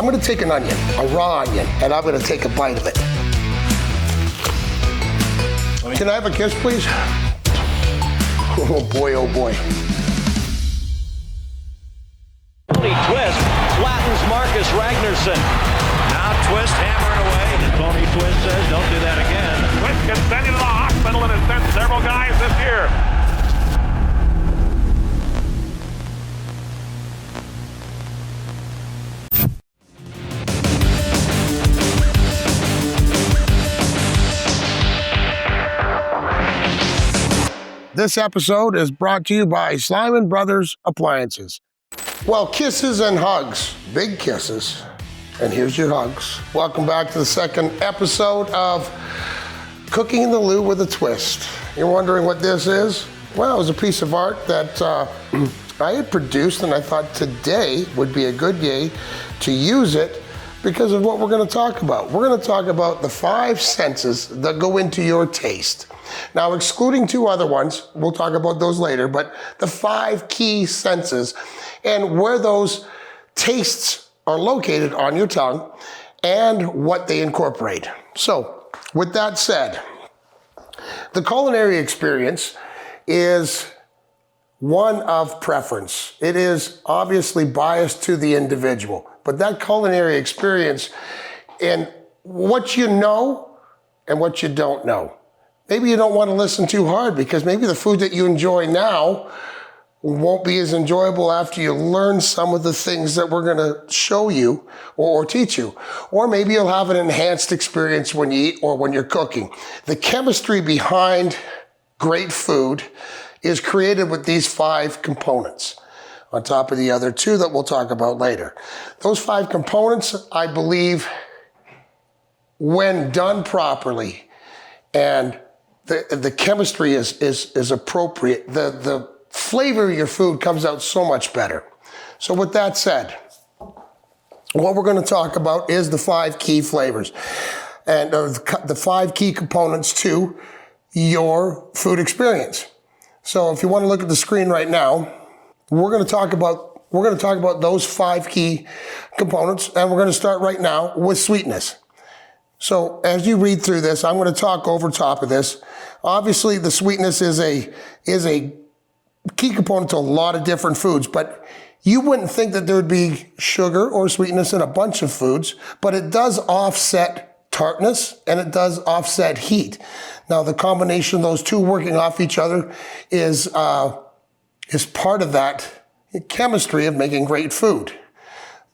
I'm gonna take an onion, a raw onion, and I'm gonna take a bite of it. Can I have a kiss, please? Oh boy, oh boy. Tony Twist flattens Marcus Ragnarsson. Now Twist hammering away. And Tony Twist says, don't do that again. Twist gets sent into the hospital and has sent several guys this year. This episode is brought to you by Slyman Brothers Appliances. Well, kisses and hugs, big kisses, and here's your hugs. Welcome back to the second episode of Cooking in the Loo with a Twist. You're wondering what this is? Well, it was a piece of art that I had produced, and I thought today would be a good day to use it because of what we're gonna talk about. We're gonna talk about the 5 senses that go into your taste. Now, excluding 2 other ones, we'll talk about those later, but the 5 key senses and where those tastes are located on your tongue and what they incorporate. So, with that said, the culinary experience is one of preference. It is obviously biased to the individual, but that culinary experience and what you know and what you don't know. Maybe you don't want to listen too hard because maybe the food that you enjoy now won't be as enjoyable after you learn some of the things that we're going to show you or teach you. Or maybe you'll have an enhanced experience when you eat or when you're cooking. The chemistry behind great food is created with these 5 components on top of the other 2 that we'll talk about later. Those 5 components, I believe, when done properly and the chemistry is appropriate, the flavor of your food comes out so much better. So with that said, what we're going to talk about is the 5 key flavors and the 5 key components to your food experience. So if you want to look at the screen right now, we're going to talk about those 5 key components, and we're going to start right now with sweetness. So as you read through this, I'm going to talk over top of this. Obviously, the sweetness is a key component to a lot of different foods, but you wouldn't think that there would be sugar or sweetness in a bunch of foods, but it does offset tartness and it does offset heat. Now, the combination of those 2 working off each other is part of that chemistry of making great food.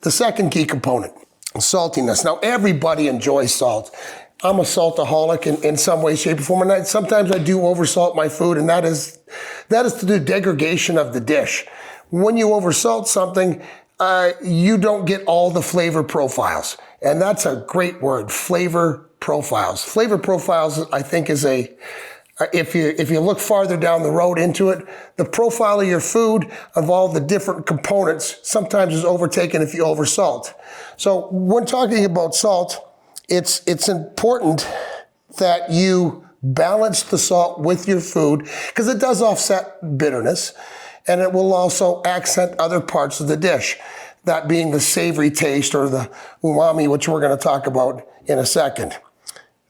The second key component, saltiness. Now, everybody enjoys salt. I'm a saltaholic in some way, shape, or form, and sometimes I do oversalt my food, and that is to do degradation of the dish. When you oversalt something, you don't get all the flavor profiles, and that's a great word, flavor profiles. Flavor profiles, I think, is if you look farther down the road into it, the profile of your food of all the different components sometimes is overtaken if you oversalt. So when talking about salt, it's important that you balance the salt with your food because it does offset bitterness and it will also accent other parts of the dish, that being the savory taste or the umami, which we're going to talk about in a second.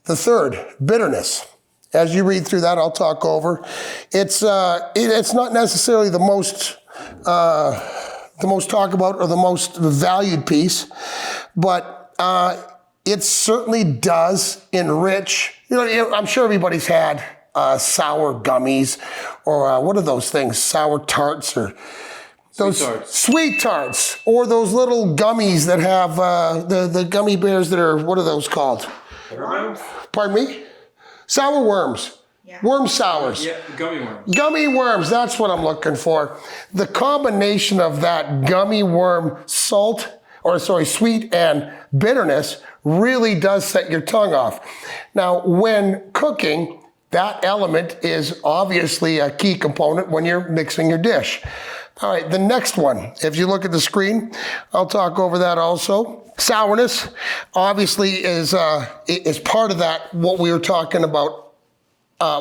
The third, bitterness. As you read through that, I'll talk over. It's not necessarily the most talked about or the most valued piece, but it certainly does enrich. I'm sure everybody's had sour gummies or what are those things? Sour tarts or those sweet tarts or those little gummies that have the gummy bears that are, what are those called? Worms? Pardon me? Sour worms. Yeah. Worm sours. Yeah, gummy worms. Gummy worms, that's what I'm looking for. The combination of that gummy worm sweet and bitterness really does set your tongue off. Now, when cooking, that element is obviously a key component when you're mixing your dish. All right, the next one, if you look at the screen, I'll talk over that also. Sourness, obviously, is part of that, what we were talking about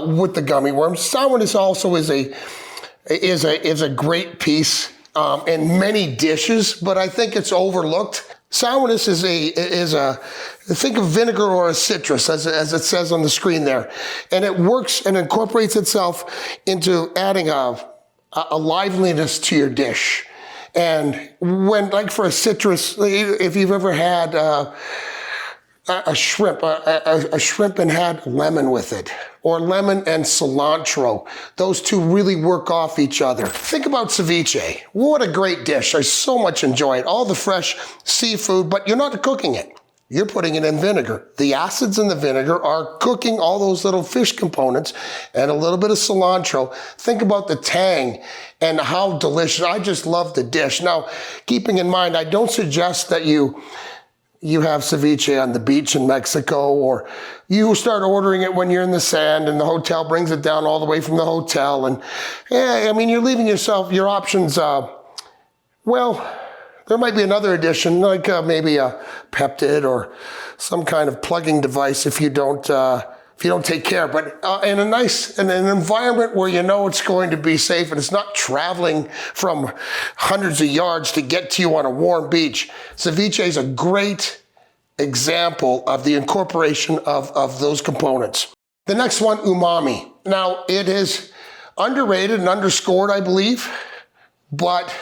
with the gummy worms. Sourness also is a great piece in many dishes, but I think it's overlooked. Sourness is a think of vinegar or a citrus as it says on the screen there. And it works and incorporates itself into adding a liveliness to your dish. And when, like for a citrus, if you've ever had a shrimp and had lemon with it, or lemon and cilantro. Those two really work off each other. Think about ceviche. What a great dish. I so much enjoy it. All the fresh seafood, but you're not cooking it. You're putting it in vinegar. The acids in the vinegar are cooking all those little fish components and a little bit of cilantro. Think about the tang and how delicious. I just love the dish. Now, keeping in mind, I don't suggest that you have ceviche on the beach in Mexico, or you start ordering it when you're in the sand and the hotel brings it down all the way from the hotel. And you're leaving yourself your options. There might be another addition, like maybe a Peptid or some kind of plugging device if you don't take care. But in an environment where you know it's going to be safe and it's not traveling from hundreds of yards to get to you on a warm beach, ceviche is a great example of the incorporation of those components. The next one, umami. Now, it is underrated and underscored, I believe, but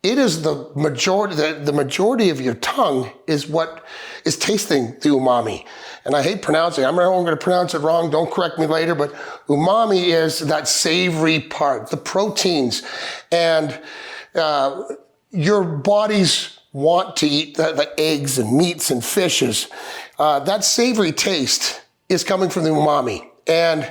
it is the majority of your tongue is what is tasting the umami. And I hate pronouncing it. I'm going to pronounce it wrong. Don't correct me later. But umami is that savory part, the proteins. And your bodies want to eat the eggs and meats and fishes. That savory taste is coming from the umami. And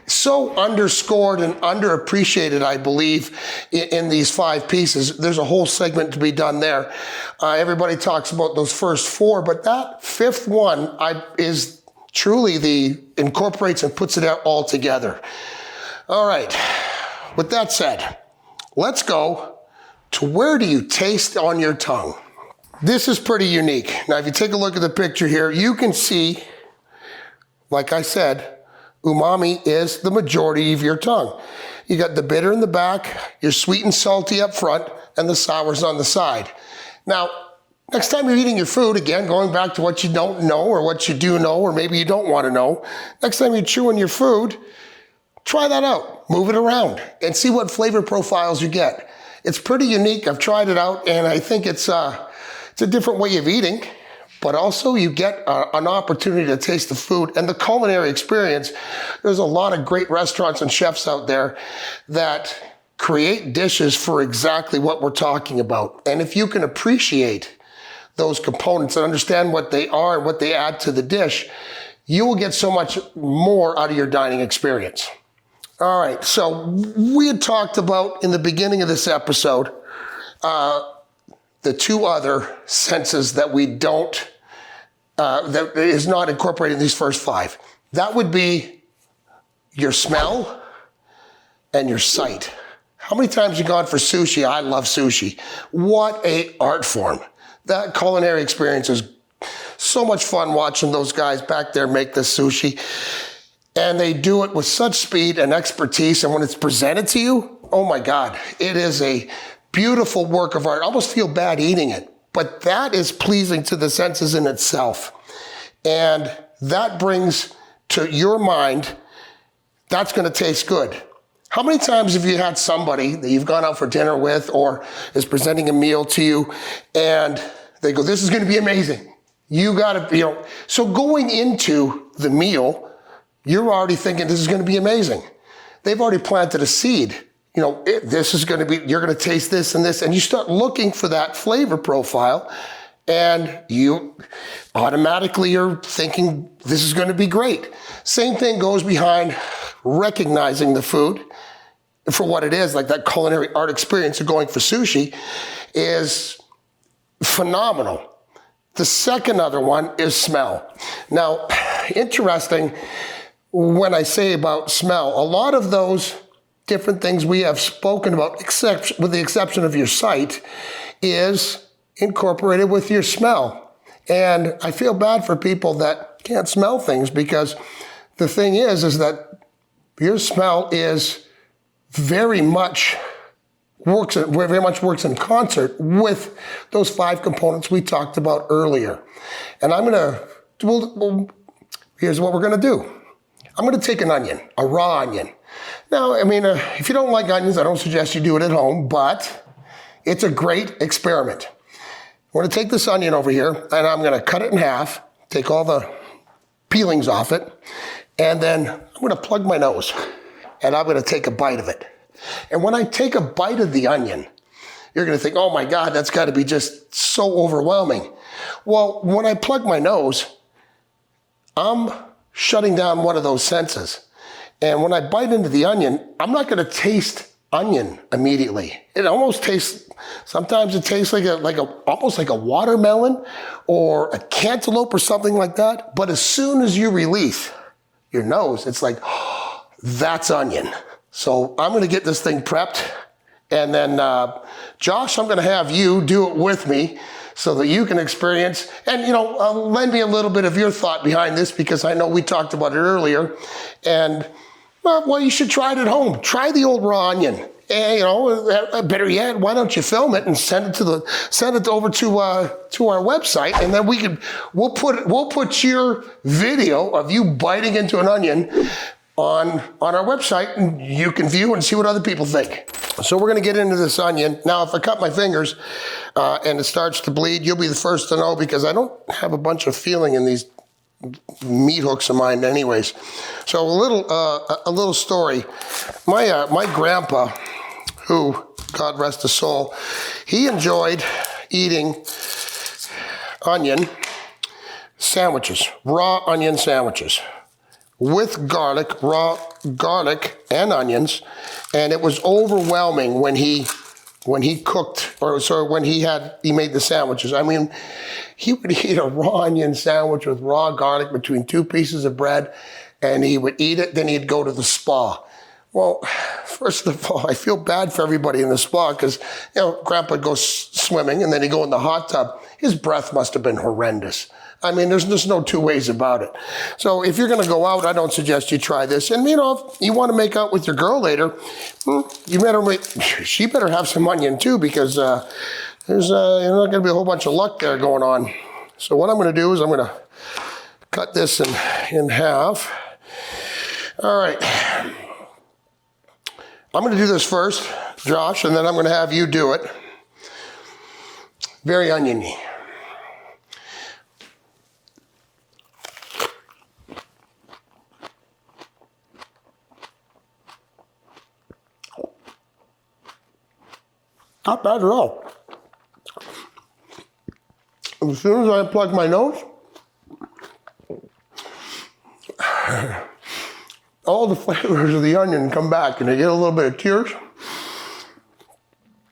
so underscored and underappreciated, I believe, in these 5 pieces. There's a whole segment to be done there. Everybody talks about those first 4, but that 5th one is truly incorporates and puts it out all together. All right, with that said, let's go to where do you taste on your tongue? This is pretty unique. Now, if you take a look at the picture here, you can see, like I said, umami is the majority of your tongue. You got the bitter in the back, your sweet and salty up front, and the sours on the side. Now, next time you're eating your food, again, going back to what you don't know or what you do know or maybe you don't want to know, next time you're chewing your food, try that out. Move it around and see what flavor profiles you get. It's pretty unique. I've tried it out, and I think it's a different way of eating. But also you get an opportunity to taste the food and the culinary experience. There's a lot of great restaurants and chefs out there that create dishes for exactly what we're talking about. And if you can appreciate those components and understand what they are and what they add to the dish, you will get so much more out of your dining experience. All right, so we had talked about in the beginning of this episode, the 2 other senses that we don't, that is not incorporated in these first 5. That would be your smell and your sight. How many times have you gone for sushi? I love sushi. What a art form. That culinary experience is so much fun watching those guys back there make this sushi. And they do it with such speed and expertise. And when it's presented to you, oh my God, it is a beautiful work of art. I almost feel bad eating it, but that is pleasing to the senses in itself. And that brings to your mind, that's going to taste good. How many times have you had somebody that you've gone out for dinner with or is presenting a meal to you and they go, this is going to be amazing. You got to, so going into the meal, you're already thinking this is going to be amazing. They've already planted a seed. This is going to be, you're going to taste this and this, and you start looking for that flavor profile, and you automatically are thinking this is going to be great. Same thing goes behind recognizing the food for what it is, like that culinary art experience of going for sushi is phenomenal. The second other one is smell. Now, interesting when I say about smell, a lot of those different things we have spoken about, except with the exception of your sight, is incorporated with your smell. And I feel bad for people that can't smell things, because the thing is that your smell is very much very much works in concert with those 5 components we talked about earlier. And here's what we're gonna do. I'm gonna take an onion, a raw onion. Now, I mean, if you don't like onions, I don't suggest you do it at home, but it's a great experiment. We're gonna take this onion over here and I'm gonna cut it in half, take all the peelings off it, and then I'm gonna plug my nose and I'm gonna take a bite of it. And when I take a bite of the onion, you're gonna think, oh my God, that's gotta be just so overwhelming. Well, when I plug my nose, I'm shutting down one of those senses. And when I bite into the onion, I'm not gonna taste onion immediately. It almost tastes, sometimes it tastes almost like a watermelon or a cantaloupe or something like that. But as soon as you release your nose, it's like, oh, that's onion. So I'm gonna get this thing prepped. And then, Josh, I'm gonna have you do it with me so that you can experience, and lend me a little bit of your thought behind this, because I know we talked about it earlier. And well, you should try it at home. Try the old raw onion. And, better yet, why don't you film it and send it over to our website, and then we'll put your video of you biting into an onion on our website, and you can view and see what other people think. So we're gonna get into this onion. Now, if I cut my fingers and it starts to bleed, you'll be the first to know, because I don't have a bunch of feeling in these meat hooks of mine anyways. So a little story. My grandpa, who, God rest his soul, he enjoyed eating onion sandwiches, raw onion sandwiches with garlic, raw garlic and onions. And it was overwhelming when he cooked, when he made the sandwiches. I mean, he would eat a raw onion sandwich with raw garlic between 2 pieces of bread, and he would eat it, then he'd go to the spa. Well, first of all, I feel bad for everybody in the spa, because, Grandpa goes swimming and then he'd go in the hot tub. His breath must have been horrendous. I mean, there's no 2 ways about it. So if you're gonna go out, I don't suggest you try this. And if you wanna make out with your girl later, she better have some onion too, because there's not gonna be a whole bunch of luck there going on. So what I'm gonna do is I'm gonna cut this in half. All right. I'm gonna do this first, Josh, and then I'm gonna have you do it. Very oniony. Not bad at all. As soon as I plug my nose, all the flavors of the onion come back, and they get a little bit of tears.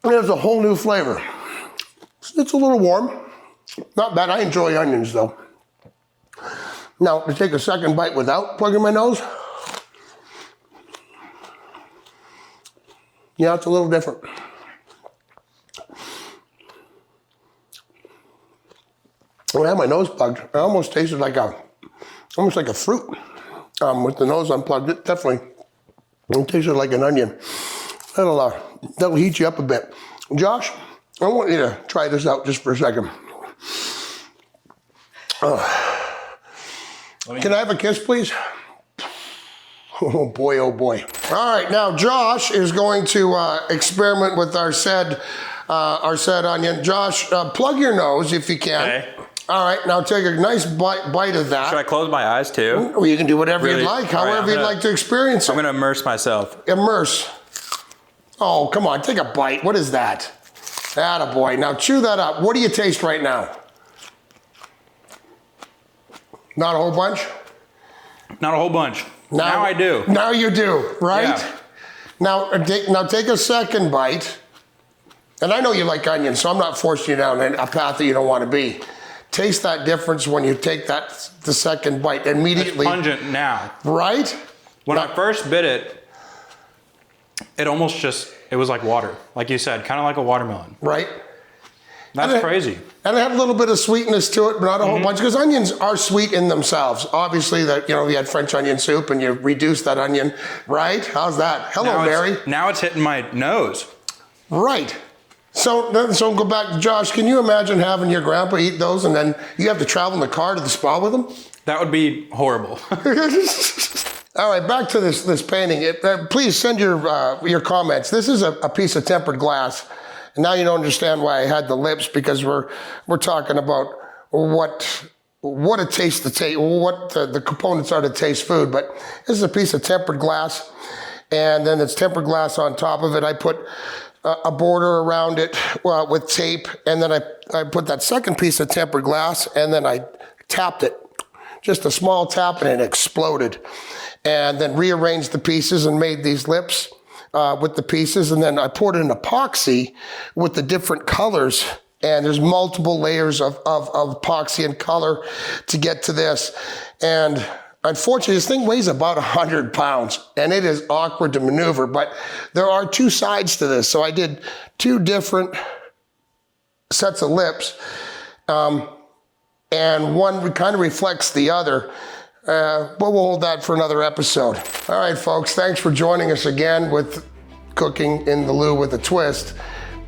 And there's a whole new flavor. It's a little warm. Not bad. I enjoy onions though. Now, to take a second bite without plugging my nose, yeah, it's a little different. When I had my nose plugged, it almost tasted like almost like a fruit. With the nose unplugged, it definitely tasted like an onion. That'll heat you up a bit. Josh, I want you to try this out just for a second. Can I have a kiss, please? Oh boy, oh boy. All right, now Josh is going to experiment with our said onion. Josh, plug your nose if you can. Okay. All right, now take a nice bite of that. Should I close my eyes too? Well, you can do whatever you'd like, however you'd like to experience it. I'm gonna immerse myself. Immerse. Oh, come on, take a bite. What is that? Attaboy. Now chew that up. What do you taste right now? Not a whole bunch? Not a whole bunch. Now I do. Now you do, right? Yeah. Now take a second bite. And I know you like onions, so I'm not forcing you down a path that you don't want to be. Taste that difference when you take the second bite immediately. It's pungent now. Right? When I first bit it, it was like water. Like you said, kind of like a watermelon. Right? That's crazy. And it had a little bit of sweetness to it, but not a whole bunch, because onions are sweet in themselves. Obviously, you had French onion soup and you reduce that onion, right? How's that? Hello, Barry. Now it's hitting my nose. Right. So go back to Josh. Can you imagine having your grandpa eat those and then you have to travel in the car to the spa with him? That would be horrible. All right, back to this painting. Please send your comments. This is a piece of tempered glass. And now you don't understand why I had the lips, because we're talking about what it tastes to taste, what the components are to taste food. But this is a piece of tempered glass, and then it's tempered glass on top of it. I put a border around it with tape, and then I put that second piece of tempered glass, and then I tapped it. Just a small tap, and it exploded. And then rearranged the pieces and made these lips with the pieces. And then I poured in epoxy with the different colors. And there's multiple layers of epoxy and color to get to this. And unfortunately, this thing weighs about 100 pounds. And it is awkward to maneuver. But there are two sides to this. So I did two different sets of lips. And one kind of reflects the other. But we'll hold that for another episode. All right, folks, thanks for joining us again with Cooking in the Lou with a Twist.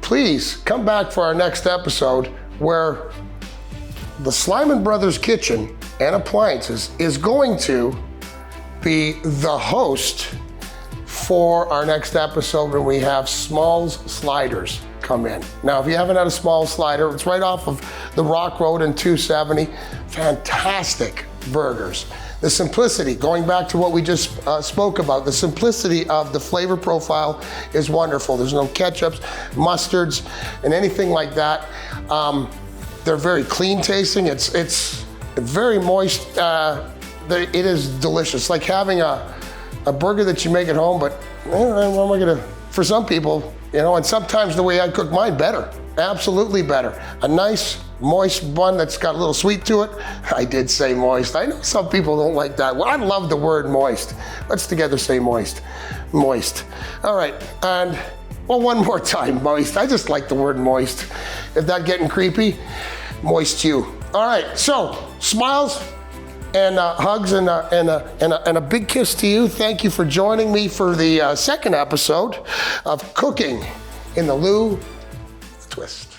Please come back for our next episode, where the Slyman Brothers Kitchen and Appliances is going to be the host for our next episode, when we have Small's Sliders come in. Now, if you haven't had a Small Slider, it's right off of the Rock Road in 270. Fantastic burgers. The simplicity, going back to what we just spoke about, the simplicity of the flavor profile is wonderful. There's no ketchups, mustards, and anything like that. They're very clean tasting. It's very moist. It is delicious. Like having a burger that you make at home, but for some people, and sometimes the way I cook mine, better. Absolutely better. A nice, moist bun that's got a little sweet to it. I did say moist. I know some people don't like that. Well, I love the word moist. Let's together say moist. Moist. All right, and one more time, moist. I just like the word moist. If that's getting creepy, moist you. All right, so smiles and hugs and a big kiss to you. Thank you for joining me for the second episode of Cooking in the Lou Twist.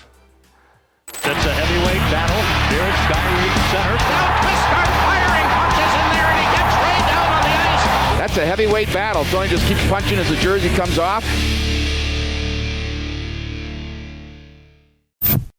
It's a heavyweight battle. Here it's Skyreed center. Now Twist starts firing punches in there, and he gets way down on the ice. That's a heavyweight battle. Tony just keeps punching as the jersey comes off.